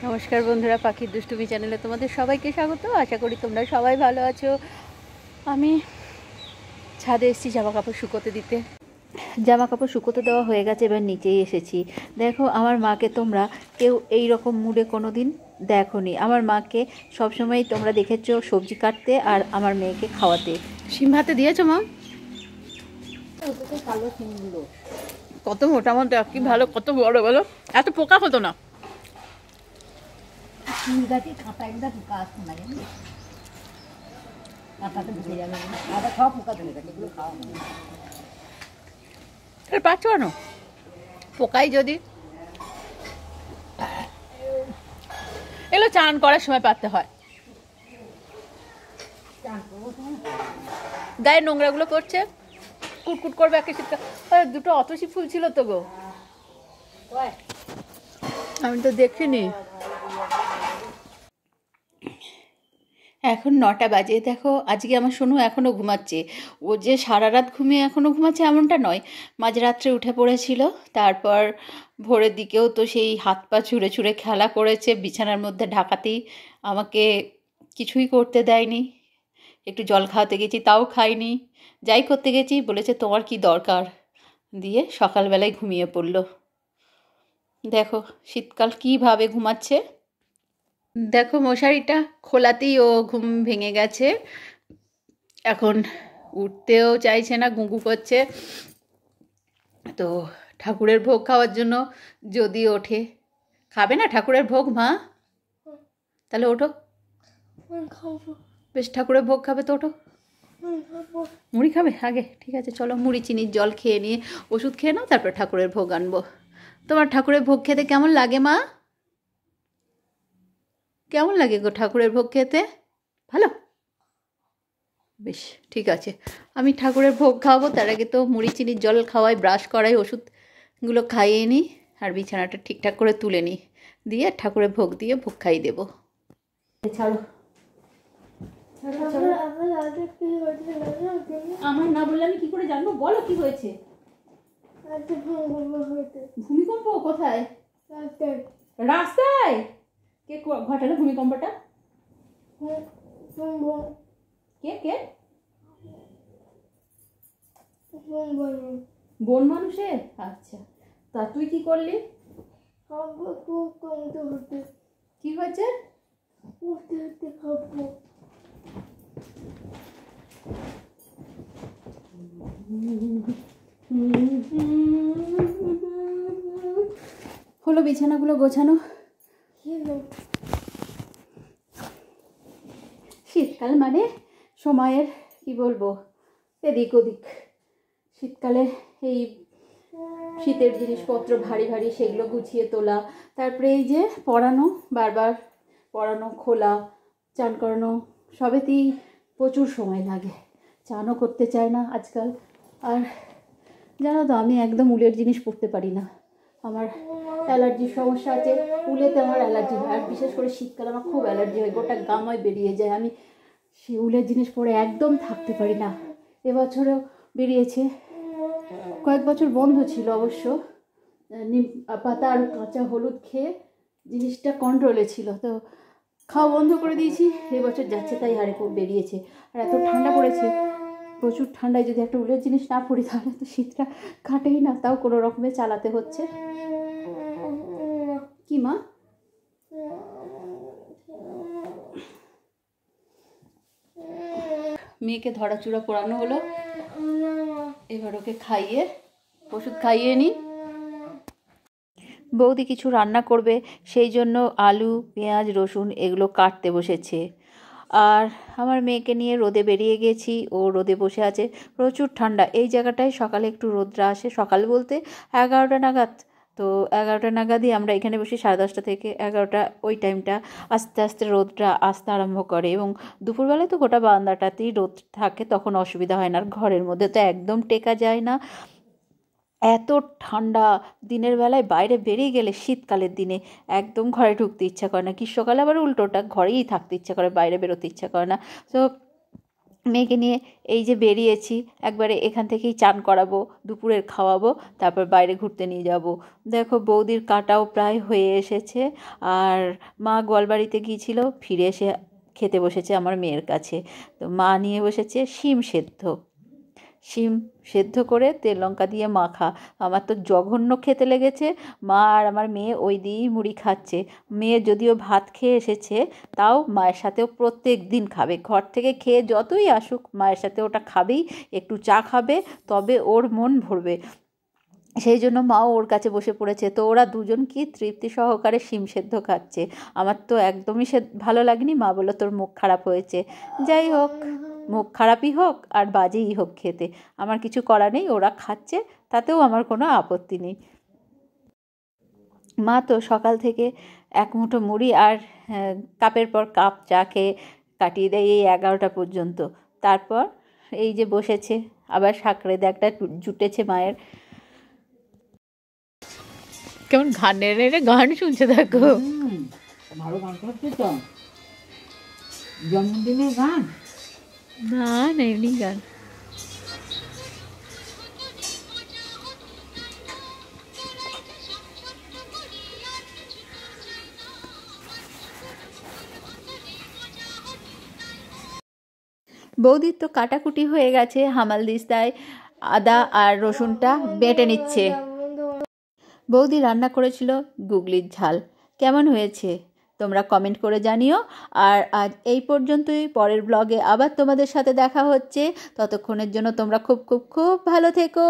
নমস্কার বন্ধুরা, পাখির দুষ্টুমি চ্যানেলে তোমাদের সবাইকে স্বাগত। আশা করি তোমরা সবাই ভালো আছো। আমি ছাদে এসেছি জামা কাপড় শুকোতে দিতে। জামা কাপড় শুকোতে দেওয়া হয়ে গেছে, এবার নিচেই এসেছি। দেখো, আমার মাকে তোমরা কেউ এই রকম মুডে কোনো দিন দেখোনি। আমার মাকে সবসময়ই তোমরা দেখেছো সবজি কাটতে আর আমার মেয়েকে খাওয়াতে। শিম ভাতে দিয়েছো মা? কালো শিমগুলো কত মোটা মোটা, কি ভালো, কত বড় বলো, এত পোকা হতো না। গাছে কাঁটা একটা পোকা আসতো না, জানি কাঁটাতে ঢুকে যাবে, আবার সব পোকা ধরে গেছে, এগুলো খাওয়া এর পাচ্ছ কেন? পোকাই যদি এগুলো চান করার সময় পাততে হয়, গায়ে নোংরাগুলো করছে, কুটকুট করবে। একটা শীতকাল দুটো অতসী ফুল ছিল তো গো, আমি তো দেখিনি। এখন 9টা বাজে। দেখো, আজকে আমার সোনু এখনও ঘুমাচ্ছে। ও যে সারা রাত ঘুমিয়ে এখনও ঘুমাচ্ছে এমনটা নয়, মাঝরাত্রে উঠে পড়েছিল। তারপর ভোরের দিকেও তো সেই হাত পা ছুঁড়ে ছুঁড়ে খেলা করেছে বিছানার মধ্যে, ঢাকাতেই আমাকে কিছুই করতে দেয়নি। একটু জল খাওয়াতে গেছি, তাও খাইনি। যাই করতে গেছি বলেছে তোমার কি দরকার, দিয়ে সকালবেলায় ঘুমিয়ে পড়লো। দেখো শীতকাল কীভাবে ঘুমাচ্ছে। দেখো, মশারিটা খোলাতেই ও ঘুম ভেঙে গেছে। এখন উঠতেও চাইছে না, গুঁগু করছে। তো ঠাকুরের ভোগ খাওয়ার জন্য যদি ওঠে, খাবে না ঠাকুরের ভোগ মা? তাহলে ওঠো, বেশ ঠাকুরের ভোগ খাবে তো ওঠো। মুড়ি খাবে আগে? ঠিক আছে, চলো মুড়ি চিনির জল খেয়ে নিয়ে ওষুধ খেয়ে নাও, তারপর ঠাকুরের ভোগ আনবো। তোমার ঠাকুরের ভোগ খেতে কেমন লাগে মা? কেমন লাগে গো ঠাকুরের ভোগ খেতে? ভালো, বেশ ঠিক আছে। আমি ঠাকুরের ভোগ খাওয়াবো, তার আগে তো মুড়ি চিনির জল খাওয়াই, ব্রাশ করাই, ওষুধগুলো খাইয়ে নিই, আর বিছানাটা ঠিকঠাক করে তুলে নিই, দিয়ে ঠাকুরের ভোগ দিয়ে ভোগ খাইয়ে দেবো। ছাড়ো, আমার না বললে আমি কি করে জানবো? বলো কি হয়েছে? ভূমিকম্প কোথায়? রাস্তায়? কে ঘটালো ভূমিকম্পটা? কে কে? বন মানুষের? আচ্ছা, তা তুই কি করলি? কি হয়েছে? হলো বিছানাগুলো গোছানো। শীতকাল মানে সময়ের কি বলবো, এদিক ওদিক। শীতকালে এই শীতের জিনিসপত্র ভারী ভারী, সেগুলো গুছিয়ে তোলা, তারপরে এই যে পরানো, বারবার পরানো, খোলা, চান করানো, সবেতেই প্রচুর সময় লাগে। চানও করতে চায় না আজকাল। আর জানো তো, আমি একদম উলের জিনিস পরতে পারি না, আমার অ্যালার্জির সমস্যা আছে। উলেতে আমার অ্যালার্জি হয়, আর বিশেষ করে শীতকালে আমার খুব অ্যালার্জি হয়, গোটা গামায় বেরিয়ে যায়। আমি সেই উলের জিনিস পরে একদম থাকতে পারি না। এবছরেও বেরিয়েছে, কয়েক বছর বন্ধ ছিল অবশ্য। নিম পাতা আর কাঁচা হলুদ খেয়ে জিনিসটা কন্ট্রোলে ছিল, তো খাওয়া বন্ধ করে দিয়েছি। এবছর যাচ্ছে তাই হারে বেরিয়েছে। আর এত ঠান্ডা পড়েছে, প্রচুর ঠান্ডায় যদি একটা উলের জিনিস না পরি তাহলে তো শীতটা কাটেই না, তাও কোনো রকমে চালাতে হচ্ছে। কি মা? মেয়েকে ধরাচূড়া পড়ানো হলো, এবার ওকে খাইয়ে ওষুধ খাইয়ে নিই। বৌদি কিছু রান্না করবে, সেই জন্য আলু, পেঁয়াজ, রসুন এগুলো কাটতে বসেছে। আর আমার মেয়েকে নিয়ে রোদে বেরিয়ে গেছি, ও রোদে বসে আছে। প্রচুর ঠান্ডা এই জায়গাটায়। সকালে একটু রোদটা আসে, সকাল বলতে 11টা নাগাদ। তো 11টা নাগাদই আমরা এখানে বসি, 10:30 থেকে 11টা, ওই টাইমটা আস্তে আস্তে রোদটা আসতে আরম্ভ করে। এবং দুপুরবেলায় তো গোটা বারান্দাটাতেই রোদ থাকে, তখন অসুবিধা হয় না। আর ঘরের মধ্যে তো একদম টেকা যায় না, এত ঠান্ডা। দিনের বেলায় বাইরে বেরিয়ে গেলে শীতকালের দিনে একদম ঘরে ঢুকতে ইচ্ছা করে না, গ্রীষ্মকালে আবার উল্টোটা, ঘরেই থাকতে ইচ্ছা করে, বাইরে বেরোতে ইচ্ছা করে না। তো মেয়েকে নিয়ে এই যে বেরিয়েছি, একবারে এখান থেকেই চান করাবো, দুপুরের খাওয়াবো, তারপর বাইরে ঘুরতে নিয়ে যাব। দেখো বৌদির কাটাও প্রায় হয়ে এসেছে, আর মা গোয়ালবাড়িতে গিয়েছিল, ফিরে এসে খেতে বসেছে আমার মেয়ের কাছে। তো মা নিয়ে বসেছে শিম সেদ্ধ করে তেল লঙ্কা দিয়ে মাখা। আমার তো জঘন্য খেতে লেগেছে। মা আর আমার মেয়ে ওই দিয়েই মুড়ি খাচ্ছে। মেয়ে যদিও ভাত খেয়ে এসেছে, তাও মায়ের সাথেও প্রত্যেক দিন খাবে। ঘর থেকে খেয়ে যতই আসুক, মায়ের সাথে ওটা খাবেই, একটু চা খাবে, তবে ওর মন ভরবে। সেই জন্য মাও ওর কাছে বসে পড়েছে। তো ওরা দুজন কি তৃপ্তি সহকারে শিম সেদ্ধ খাচ্ছে। আমার তো একদমই ভালো লাগেনি। মা বললো তোর মুখ খারাপ হয়েছে। যাই হোক, মুখ খারাপই হোক আর বাজেই হোক খেতে, আমার কিছু করা নেই, ওরা খাচ্ছে, তাতেও আমার কোনো আপত্তি নেই। মা তো সকাল থেকে এক মুঠো মুড়ি আর কাপের পর কাপ চা খেয়ে কাটিয়ে দেয় এই 11টা পর্যন্ত। তারপর এই যে বসেছে, আবার সাঁকড়ে একটা জুটেছে মায়ের। কেমন গান শুনছে দেখো। ভালো গান করছে তো, জন্মদিনের গান না এমনি গান। বৌদির তো কাটাকুটি হয়ে গেছে, হামালদিস্তায় আদা আর রসুনটা বেটে নিচ্ছে। বৌদি রান্না করেছিল গুগলির ঝাল। কেমন হয়েছে তোমরা কমেন্ট করে জানিও। আর আজ এই পর্যন্তই, পরের ব্লগে আবার তোমাদের সাথে দেখা হচ্ছে। ততক্ষণের জন্য তোমরা খুব খুব খুব ভালো থেকো।